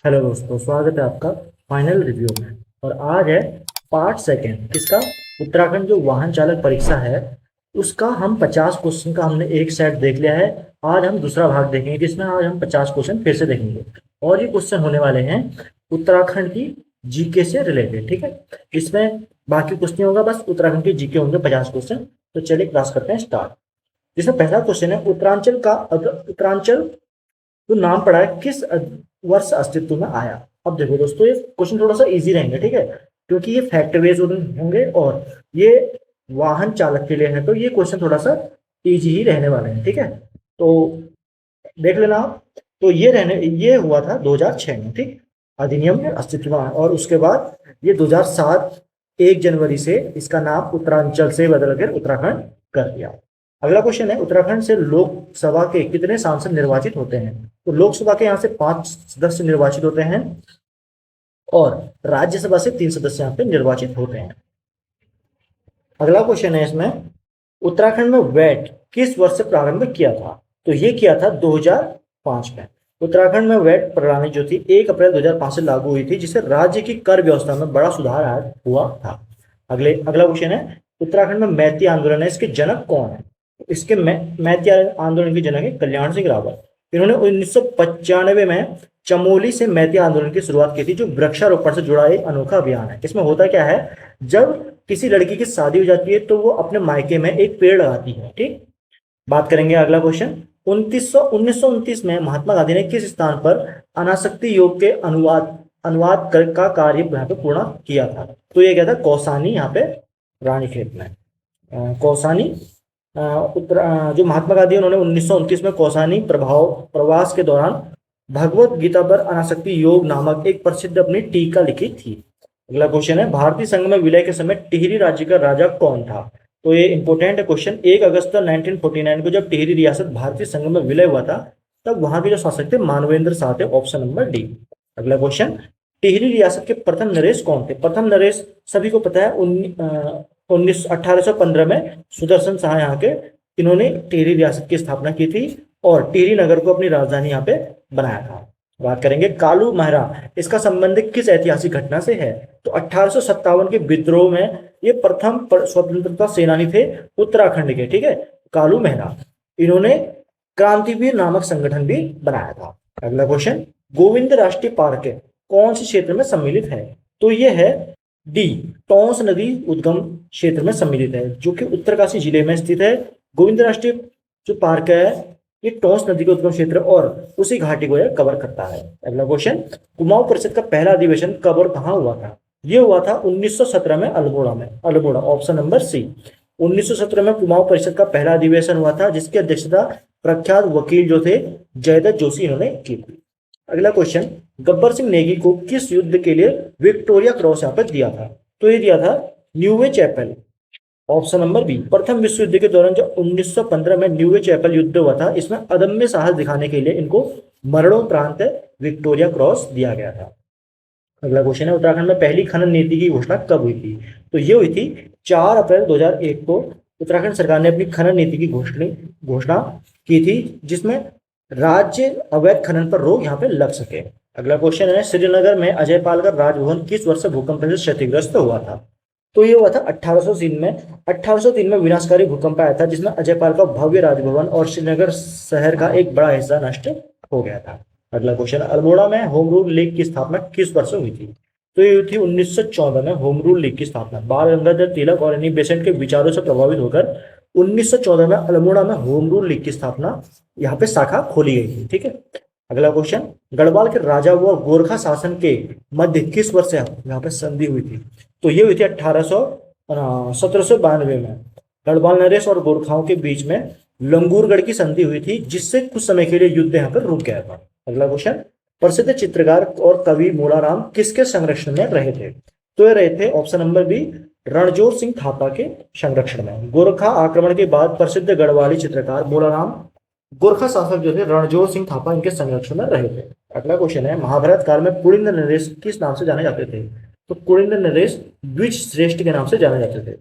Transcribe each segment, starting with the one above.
Hello दोस्तों, स्वागत है आपका फाइनल रिव्यू में। और आज है पार्ट सेकंड किसका, उत्तराखंड जो वाहन चालक परीक्षा है उसका। हम 50 क्वेश्चन का हमने एक सेट देख लिया है। आज हम दूसरा भाग देखेंगे जिसमें आज हम 50 क्वेश्चन फिर से देखेंगे। और ये क्वेश्चन होने वाले हैं उत्तराखंड की जीके से रिलेटेड, ठीक है। इसमें बाकी कुछ नहीं होगा, बस उत्तराखंड की जीके होंगे 50 क्वेश्चन। तो चलिए क्लास करते हैं स्टार्ट। जिसमें पहला क्वेश्चन है, उत्तरांचल तो नाम पड़ा है किस वर्ष अस्तित्व में आया। अब देखो दोस्तों, ये क्वेश्चन थोड़ा सा इजी रहेंगे, ठीक है, क्योंकि ये फैक्ट बेस्ड होंगे और ये वाहन चालक के लिए है, तो ये क्वेश्चन थोड़ा सा इजी ही रहने वाले हैं, ठीक है। तो देख लेना आप। तो ये हुआ था 2006 में, ठीक। अधिनियम में अस्तित्व में आया और उसके बाद ये 2007 1 जनवरी से इसका नाम उत्तरांचल से बदल कर उत्तराखंड कर दिया। अगला क्वेश्चन है, उत्तराखंड से लोकसभा के कितने सांसद निर्वाचित होते हैं। तो लोकसभा के यहाँ से 5 सदस्य निर्वाचित होते हैं और राज्यसभा से 3 सदस्य यहाँ पे निर्वाचित होते हैं। अगला क्वेश्चन है इसमें, उत्तराखंड में वैट किस वर्ष से प्रारंभ किया था। तो ये किया था 2005 में। उत्तराखंड में वैट प्रणाली जो थी 1 अप्रैल 2005 से लागू हुई थी, जिससे राज्य की कर व्यवस्था में बड़ा सुधार हुआ था। अगला क्वेश्चन है, उत्तराखंड में मैती आंदोलन है, इसके जनक कौन है। इसके मैती आंदोलन के जनक है कल्याण सिंह रावत। इन्होंने 1995 में चमोली से मैती आंदोलन की शुरुआत की थी, जो वृक्षारोपण से जुड़ा एक अनोखा अभियान है। इसमें होता क्या है, जब किसी लड़की की शादी हो जाती है तो वो अपने मायके में एक पेड़ लगाती है, ठीक। बात करेंगे अगला क्वेश्चन, 1929 में महात्मा गांधी ने किस स्थान पर अनासक्ति योग के अनुवाद का कार्य यहाँ पे पूर्ण किया था। तो ये क्या था, कौसानी, यहाँ पे रानीखेत में कौसानी। जो महात्मा गांधी उन्होंने 1929 में कौसानी प्रवास के दौरान भगवत गीता पर अनासक्ति योग नामक एक प्रसिद्ध अपनी टीका लिखी थी। अगला क्वेश्चन है, भारतीय संघ में विलय के समय टिहरी राज्य का राजा कौन था। तो ये इंपॉर्टेंट है क्वेश्चन। 1 अगस्त 1949 को जब टिहरी रियासत भारतीय संघ में विलय हुआ था, तब वहां के जो शासक थे मानवेंद्र शाह थे, ऑप्शन नंबर डी। अगला क्वेश्चन, टिहरी रियासत के प्रथम नरेश कौन थे। प्रथम नरेश सभी को पता है, 1815 में सुदर्शन शाह यहाँ के, इन्होंने टिहरी रियासत की स्थापना की थी और टिहरी नगर को अपनी राजधानी यहाँ पे बनाया था। बात करेंगे कालू महरा, इसका संबंध किस ऐतिहासिक घटना से है। तो 1857 के विद्रोह में ये प्रथम स्वतंत्रता सेनानी थे उत्तराखंड के, ठीक है, कालू मेहरा। इन्होंने क्रांतिवीर नामक संगठन भी बनाया था। अगला क्वेश्चन, गोविंद राष्ट्रीय पार्क कौन से क्षेत्र में सम्मिलित है। तो ये है डी, टोंस नदी उद्गम क्षेत्र में सम्मिलित है, जो कि उत्तरकाशी जिले में स्थित है। गोविंद राष्ट्रीय जो पार्क है ये टोंस नदी के उद्गम क्षेत्र और उसी घाटी को यह कवर करता है। अगला क्वेश्चन, कुमाऊं परिषद का पहला अधिवेशन कब और कहां हुआ था। यह हुआ था 1917 में अल्मोड़ा, ऑप्शन नंबर सी। 1917 में कुमाऊं परिषद का पहला अधिवेशन हुआ था, जिसकी अध्यक्षता प्रख्यात वकील जो थे जयदत्त जोशी इन्होंने की थी। अगला क्वेश्चन, गब्बर सिंह नेगी को किस युद्ध के लिए विक्टोरिया क्रॉस यहाँ पर दिया था। तो ये दिया था Neuve Chapelle, option number B. प्रथम विश्व युद्ध के दौरान जो 1915 में न्यूवे चैपल युद्ध हुआ था, इसमें अदम्य साहस दिखाने के लिए इनको मरणोपरांत विक्टोरिया क्रॉस दिया गया था। अगला क्वेश्चन है, उत्तराखंड में पहली खनन नीति की घोषणा कब हुई थी। तो ये हुई थी 4 अप्रैल 2001 को। उत्तराखंड सरकार ने अपनी खनन नीति की घोषणा की थी, जिसमें राज्य अवैध खनन पर रोक यहाँ पे लग सके। अगला क्वेश्चन है, श्रीनगर में अजयपाल का राजभवन किस वर्ष भूकंप से क्षतिग्रस्त हुआ था। तो ये हुआ था 1803 में। 1803 में विनाशकारी भूकंप आया था, जिसमें अजयपाल का भव्य राजभवन और श्रीनगर शहर का एक बड़ा हिस्सा नष्ट हो गया था। अगला क्वेश्चन, अल्मोड़ा में होम रूल लीग की स्थापना किस वर्ष हुई थी। तो ये हुई थी 1914 में होम रूल लीग की स्थापना। बाल गंगाधर तिलक और एनी बेसेंट के विचारों से प्रभावित होकर 1914 में अल्मोड़ा में होम रूल लीग की स्थापना यहाँ पे शाखा खोली गई थी, ठीक है। अगला क्वेश्चन, गढ़वाल के राजा व गोरखा शासन के मध्य किस वर्ष यहाँ पे संधि हुई थी। तो ये हुई थी 1792 में। गढ़वाल नरेश और गोरखाओं के बीच में लंगूरगढ़ की संधि हुई थी, जिससे कुछ समय के लिए युद्ध यहाँ पर रुक गया था। अगला क्वेश्चन, प्रसिद्ध चित्रकार और कवि मूलाराम किसके संरक्षण में रहे थे। तो ये रहे थे option number B, Ranjor Singh Thapa के संरक्षण में। गोरखा आक्रमण के बाद प्रसिद्ध गढ़वाली चित्रकार मूलाराम गोरखा शासक जो थे रणजोर सिंह थापा इनके संरक्षण में रहे थे। अगला क्वेश्चन है, महाभारत काल में पुलिंद नरेश किस नाम से जाने जाते थे। तो पुलिंद नरेश द्विज श्रेष्ठ के नाम से जाने जाते थे।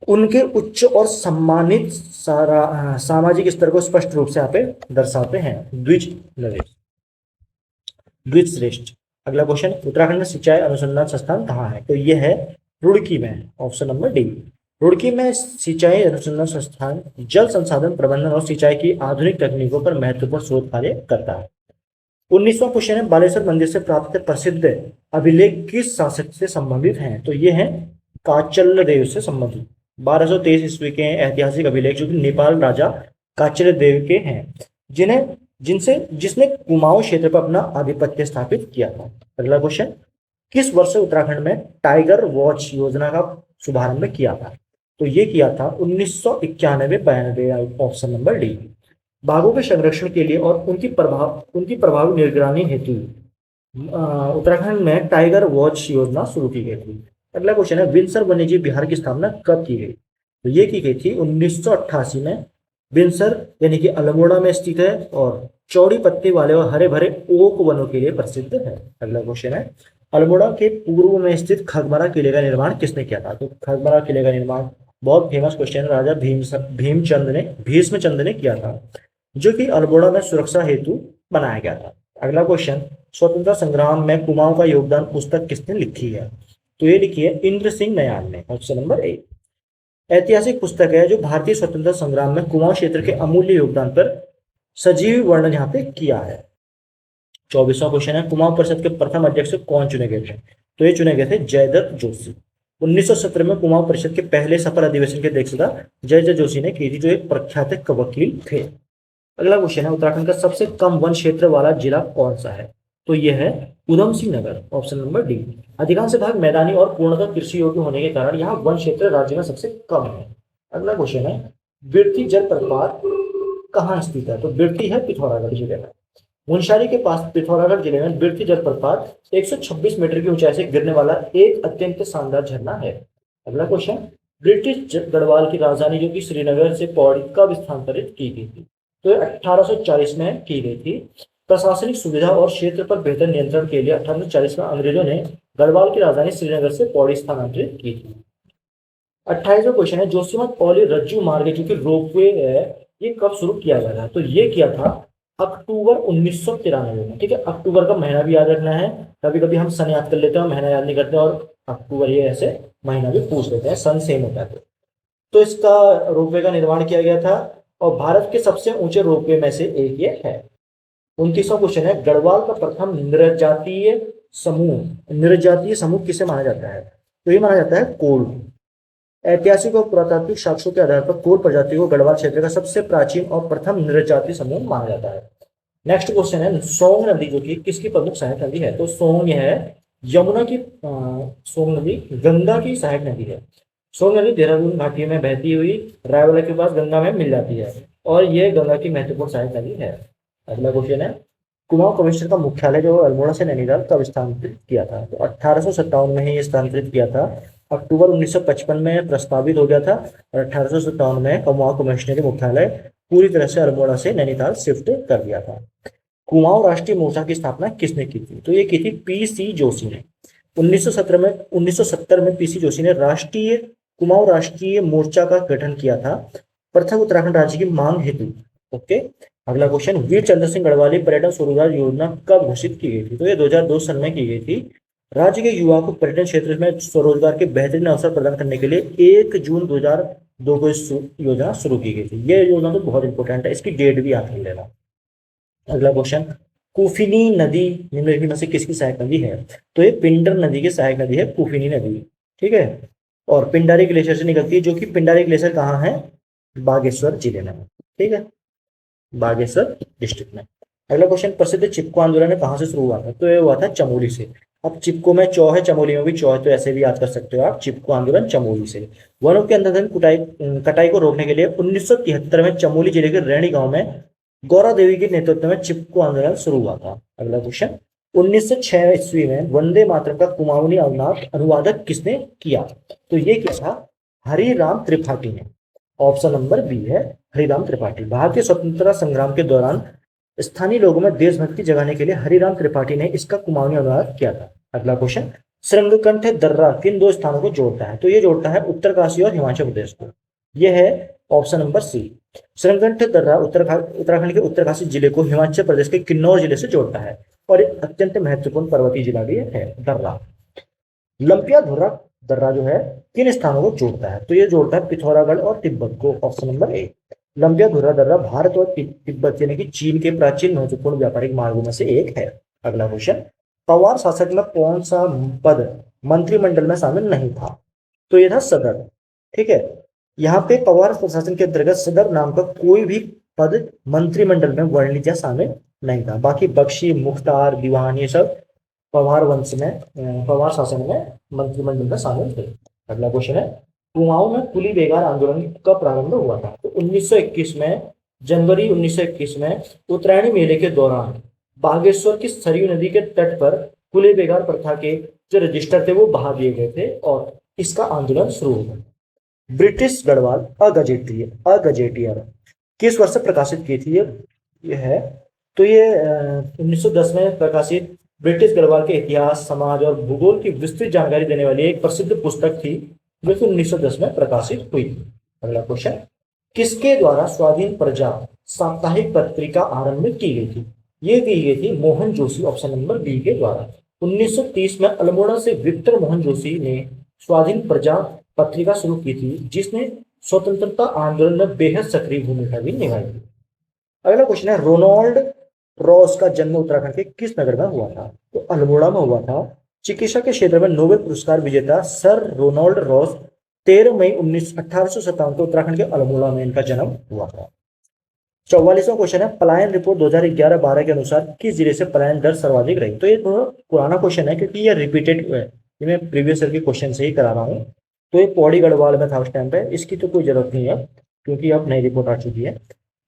उनके उच्च और सम्मानित सामाजिक स्तर को स्पष्ट रूप से यहाँ पे दर्शाते हैं द्विज नरेश। द्विश्रेष्ठ। अगला क्वेश्चन, उत्तराखंड में सिंचाई अनुसंधान संस्थान कहाँ है? तो ये है रुड़की में, ऑप्शन नंबर डी। रुड़की में सिंचाई अनुसंधान संस्थान जल संसाधन प्रबंधन और सिंचाई की आधुनिक तकनीकों पर महत्वपूर्ण शोध कार्य करता है। 19वां क्वेश्चन है, बालेश्वर मंदिर से प्राप्त प्रसिद्ध अभिलेख किस शासक से संबंधित हैं? तो ये है काचल्ल देव से संबंधित। 1223 ईस्वी के ऐतिहासिक अभिलेख जो कि नेपाल राजा काचल्ल देव के हैं, जिसने कुमाऊं क्षेत्र पर अपना आधिपत्य स्थापित किया था। अगला क्वेश्चन, किस वर्ष उत्तराखंड में टाइगर वॉच योजना का शुभारंभ किया था? तो ये किया था 1991-92, ऑप्शन नंबर डी। बाघों के संरक्षण के लिए और उनकी प्रभावी निगरानी हेतु उत्तराखंड में टाइगर वॉच योजना शुरू की गई थी। अगला क्वेश्चन है, बिनसर वन्यजीव विहार की स्थापना कब की गई? तो ये की गई थी 1988 में। बिनसर यानी कि अल्मोड़ा में स्थित है और चौड़ी पत्ती वाले और हरे भरे ओक वनों के लिए प्रसिद्ध है। अगला क्वेश्चन है, अल्मोड़ा के पूर्व में स्थित खगमरा किले का निर्माण किसने किया था? तो खगमरा किले का निर्माण बहुत फेमस क्वेश्चन है, राजा भीष्मचंद्र ने किया था, जो कि अल्मोड़ा में सुरक्षा हेतु बनाया गया था। अगला क्वेश्चन, स्वतंत्रता संग्राम में कुमाऊं का योगदान पुस्तक किसने लिखी है? तो ये लिखी है इंद्र सिंह नयार ने, ऑप्शन नंबर ए। ऐतिहासिक पुस्तक है जो भारतीय स्वतंत्रता संग्राम में कुमाऊं क्षेत्र के अमूल्य योगदान पर सजीव वर्णन यहाँ पे किया है। 24वां क्वेश्चन है, कुमाऊं परिषद के प्रथम अध्यक्ष कौन चुने गए थे? तो ये चुने गए थे जयदत्त जोशी। 1917 में कुमाऊं परिषद के पहले सफल अधिवेशन की अध्यक्षता जयदत्त जोशी ने की थी, जो एक प्रख्यात वकील थे। अगला क्वेश्चन है, उत्तराखंड का सबसे कम वन क्षेत्र वाला जिला कौन सा है? तो यह है Udham Singh Nagar, option number D. अधिकांश भाग मैदानी और पूर्णतः कृषि योग्य होने के कारण यहाँ वन क्षेत्र राज्य में सबसे कम है। अगला क्वेश्चन है, बिरथी जलप्रपात कहाँ स्थित है? तो बिरथी है पिथौरागढ़ जिले में। मुनस्यारी के पास पिथौरागढ़ जिले में बिरथी जलप्रपात 126 मीटर की ऊंचाई से गिरने वाला एक अत्यंत शानदार झरना है। अगला क्वेश्चन, ब्रिटिश गढ़वाल की राजधानी जो कि श्रीनगर से पौड़ी कब स्थानांतरित की गई थी? तो 1840 में की गई थी। प्रशासनिक सुविधा और क्षेत्र पर बेहतर नियंत्रण के लिए 1840 में अंग्रेजों ने गढ़वाल की राजधानी श्रीनगर से पौड़ी स्थानांतरित की थी। 28वां क्वेश्चन है, जोशीमठ औली रज्जू मार्ग जो कि रोपवे है, ये कब शुरू किया गया था? तो ये किया था अक्टूबर 1993 में। ठीक है, अक्टूबर का महीना भी याद रखना है, कभी कभी हम सन याद कर लेते हैं, महीना याद नहीं करते और अक्टूबर ये ऐसे महीना भी पूछ लेते हैं, सन सेम होता है। तो इसका रोपवे का निर्माण किया गया था और भारत के सबसे ऊंचे रोपवे में से एक ये है। 29वां क्वेश्चन है, गढ़वाल का प्रथम नृजातीय समूह किसे माना जाता है? तो ये माना जाता है कोल। ऐतिहासिक और पुरातात्विक साक्ष्यों के आधार पर कोल प्रजाति को गढ़वाल क्षेत्र का सबसे प्राचीन और प्रथम नृजातीय समूह माना जाता है। नेक्स्ट क्वेश्चन है, सोंग नदी जो कि किसकी प्रमुख सहायक नदी है? तो सोंग है यमुना की, सोंग नदी गंगा की सहायक नदी है। सोंग नदी देहरादून घाटी में बहती हुई रायवाला के पास गंगा में मिल जाती है और ये गंगा की महत्वपूर्ण सहायक नदी है। अगला क्वेश्चन है, कुमाऊं कमिश्नर का मुख्यालय जो अल्मोड़ा से नैनीताल कब स्थानांतरित किया था? तो 1857 में ही स्थानांतरित किया था। अक्टूबर 1955 में प्रस्तावित हो गया था और 1857 में कुमाऊं कमिश्नरी मुख्यालय पूरी तरह से अल्मोड़ा से नैनीताल शिफ्ट कर दिया था। कुमाऊं राष्ट्रीय मोर्चा की स्थापना किसने की थी? तो ये की थी पीसी जोशी ने। 1970 में पीसी जोशी ने कुमाऊं राष्ट्रीय मोर्चा का गठन किया था, पृथक उत्तराखंड राज्य की मांग हेतु। ओके, अगला क्वेश्चन, वीर चंद्र सिंह गढ़वाली पर्यटन स्वरोजगार योजना कब घोषित की गई थी? तो ये 2002 सन में की गई थी। राज्य के युवाओं को पर्यटन क्षेत्र में स्वरोजगार के बेहतरीन अवसर प्रदान करने के लिए 1 जून 2002 को इस योजना शुरू की गई थी। ये योजना तो बहुत इंपॉर्टेंट है, इसकी डेट भी याद कर लेना। अगला क्वेश्चन, कुफिनी नदी निम्नलिखित में से किसकी सहायक नदी है? तो ये पिंडर नदी की सहायक नदी है कुफिनी नदी। ठीक है, और पिंडारी ग्लेशियर से निकलती है, जो कि पिंडारी ग्लेशियर कहाँ है? बागेश्वर जिले में। ठीक है, बागेश्वर डिस्ट्रिक्ट में। अगला क्वेश्चन, प्रसिद्ध चिपको आंदोलन कहाँ से शुरू हुआ था? तो ये हुआ था चमोली से। अब चिपको में चौ है, चमोली में भी चौ है, तो ऐसे भी याद कर सकते हो आप, चिपको आंदोलन चमोली से। वनों के अंधाधुंध कटाई को रोकने के लिए 1973 में चमोली जिले के रैणी गांव में गौरा देवी के नेतृत्व में चिपको आंदोलन शुरू हुआ था। अगला क्वेश्चन, 1906 ईस्वी में वंदे मातरम का कुमाऊनी अनुवादक किसने किया? तो ये क्या था? हरिराम त्रिपाठी ने। ऑप्शन नंबर बी है हरिराम त्रिपाठी। भारतीय स्वतंत्रता संग्राम के दौरान स्थानीय लोगों में देशभक्ति जगाने के लिए हरिराम त्रिपाठी ने इसका कुमाऊनी अनुवाद किया था। अगला क्वेश्चन, श्रृंगकंठ दर्रा किन दो स्थानों को जोड़ता है? तो ये जोड़ता है उत्तरकाशी और हिमाचल प्रदेश को। यह है ऑप्शन नंबर सी। श्रृंगकंठ दर्रा उत्तराखंड के उत्तरकाशी जिले को हिमाचल प्रदेश के किन्नौर जिले से जोड़ता है। और एक अत्यंत महत्वपूर्ण पर्वतीय जिला भी है दर्रा। लंपिया धुर्रा दर्रा जो है किन स्थानों को जोड़ता है? तो ये जोड़ता है पिथौरागढ़ और तिब्बत को, ऑप्शन नंबर ए। लंपिया धुर्रा दर्रा भारत और तिब्बत यानी कि चीन के प्राचीन महत्वपूर्ण व्यापारिक मार्गों में से एक है। अगला क्वेश्चन, पवार शासक में कौन सा पद मंत्रिमंडल में शामिल नहीं था? तो ये था सदर। ठीक है, यहाँ पे पवार प्रशासन के अंतर्गत सदर नाम का कोई भी पद मंत्रिमंडल में वर्णित या शामिल नहीं था। बाकी बख्शी, मुख्तार, दीवान ये सब पवार वंश में पवार शासन में मंत्रिमंडल में शामिल थे। अगला क्वेश्चन है, कुमाऊं में कुली बेगार आंदोलन कब प्रारंभ हुआ था? तो 1921 में, जनवरी 1921 में उत्तरायणी मेले के दौरान बागेश्वर की सरयू नदी के तट पर कुली बेगार प्रथा के जो रजिस्टर थे वो बहा दिए गए थे और इसका आंदोलन शुरू हुआ। ब्रिटिश गढ़वाल अगजेटियर किस वर्ष से प्रकाशित की थी? ये है, तो ये 1910 में प्रकाशित ब्रिटिश गढ़वाल के इतिहास, समाज और भूगोल की विस्तृत जानकारी देने वाली एक प्रसिद्ध पुस्तक थी जो कि 1910 में प्रकाशित हुई थी। अगला क्वेश्चन, किसके द्वारा स्वाधीन प्रजा साप्ताहिक पत्रिका आरंभ की गई थी? ये की गई थी Mohan Joshi, option number B के द्वारा। 1930 में अल्मोड़ा से विक्टर मोहन जोशी ने स्वाधीन प्रजा पत्रिका शुरू की थी, जिसने स्वतंत्रता आंदोलन में बेहद सक्रिय भूमिका भी निभाई थी। अगला क्वेश्चन है, रोनाल्ड रॉस का जन्म उत्तराखंड के किस नगर में हुआ था? तो अल्मोड़ा में हुआ था। चिकित्सा के क्षेत्र में नोबेल पुरस्कार विजेता सर रोनाल्ड रॉस 13 मई 1857 को उत्तराखंड के अल्मोड़ा में इनका जन्म हुआ था। 44वां क्वेश्चन है, पलायन रिपोर्ट 2011-12 के अनुसार किस जिले से पलायन दर सर्वाधिक रही? तो ये थोड़ा पुराना क्वेश्चन है क्योंकि ये रिपीटेड है, ये मैं प्रीवियस ईयर के क्वेश्चन से ही करा रहा हूँ। तो ये पौड़ी गढ़वाल में था उस टाइम पे, इसकी तो कोई जरूरत नहीं है क्योंकि अब नई रिपोर्ट आ चुकी है।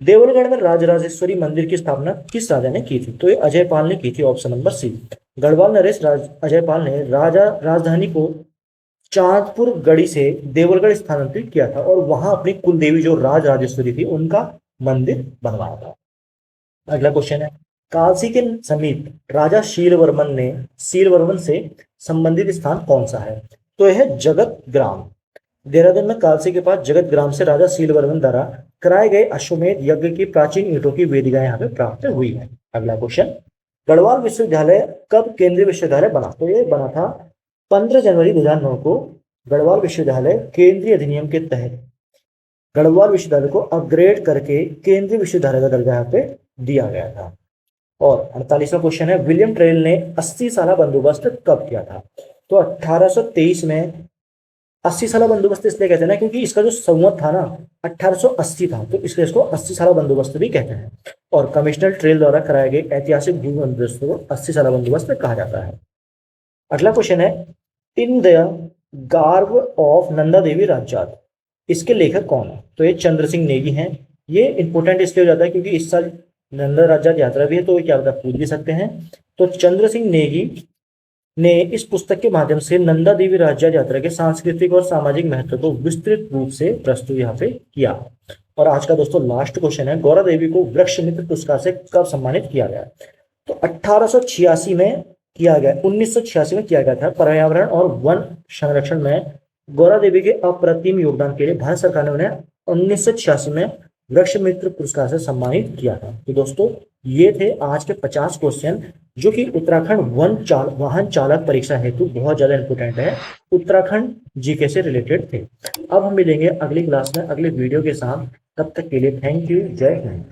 देवलगढ़ में राजराजेश्वरी मंदिर की स्थापना किस राजा ने की थी? तो ये अजयपाल ने की थी, ऑप्शन नंबर सी। गढ़वाल नरेश अजयपाल ने राजधानी को चांदपुर गढ़ी से देवलगढ़ स्थानांतरित किया था और वहां अपनी कुल देवी जो राजराजेश्वरी थी उनका मंदिर बनवाया था। अगला क्वेश्चन है, कालसी के समीप राजा शीलवर्मन से संबंधित स्थान कौन सा है? तो यह है जगत ग्राम। देहरादून में कालसी के पास जगत ग्राम से राजा शीलवर्मन द्वारा कराए गए अश्वमेध यज्ञ की प्राचीन ईंटों की वेदिका यहाँ पे प्राप्त हुई है। अगला क्वेश्चन, गढ़वाल विश्वविद्यालय कब केंद्रीय विश्वविद्यालय बना? तो ये बना था 15 जनवरी 2009 को। गढ़वाल विश्वविद्यालय केंद्रीय अधिनियम के तहत गढ़वाल विश्वविद्यालय को अपग्रेड करके केंद्रीय विश्वविद्यालय का दर्जा यहाँ पे दिया गया था। और 48वां क्वेश्चन है, विलियम टेल ने 80 साला बंदोबस्त कब किया था? तो 1823 में 80 साला बंदोबस्त इसलिए कहते हैं ना क्योंकि इसका जो संवत था ना 1880 था, तो इसलिए इसको 80 साला बंदोबस्त भी कहते हैं। और कमिश्नर ट्रेल द्वारा कराए गए ऐतिहासिक भूमि बंदोबस्त को 80 साला बंदोबस्त कहा जाता है। अगला क्वेश्चन है, in the garb of Nanda Devi राज्यात इसके लेखक कौन है? तो ये चंद्र सिंह नेगी हैं। ये इंपॉर्टेंट इसलिए हो जाता है क्योंकि इस साल नंदा राज्यात यात्रा भी है, तो क्या बता पूछ भी सकते हैं। तो चंद्र सिंह नेगी ने इस पुस्तक के माध्यम से नंदा देवी राज्य यात्रा के सांस्कृतिक और सामाजिक महत्व को विस्तृत रूप से प्रस्तुत यहाँ पे किया। और आज का दोस्तों लास्ट क्वेश्चन है, गौरा देवी को वृक्ष मित्र पुरस्कार से कब सम्मानित किया गया? तो 1886 में किया गया, 1986 में किया गया था। पर्यावरण और वन संरक्षण में गौरा देवी के अप्रतिम योगदान के लिए भारत सरकार ने उन्हें 1986 में वृक्ष मित्र पुरस्कार से सम्मानित किया था। तो दोस्तों ये थे आज के 50 क्वेश्चन जो कि उत्तराखंड वाहन चालक परीक्षा हेतु बहुत ज्यादा इंपोर्टेंट है, उत्तराखंड जीके से रिलेटेड थे। अब हम मिलेंगे अगली क्लास में अगले वीडियो के साथ, तब तक के लिए थैंक यू, जय हिंद।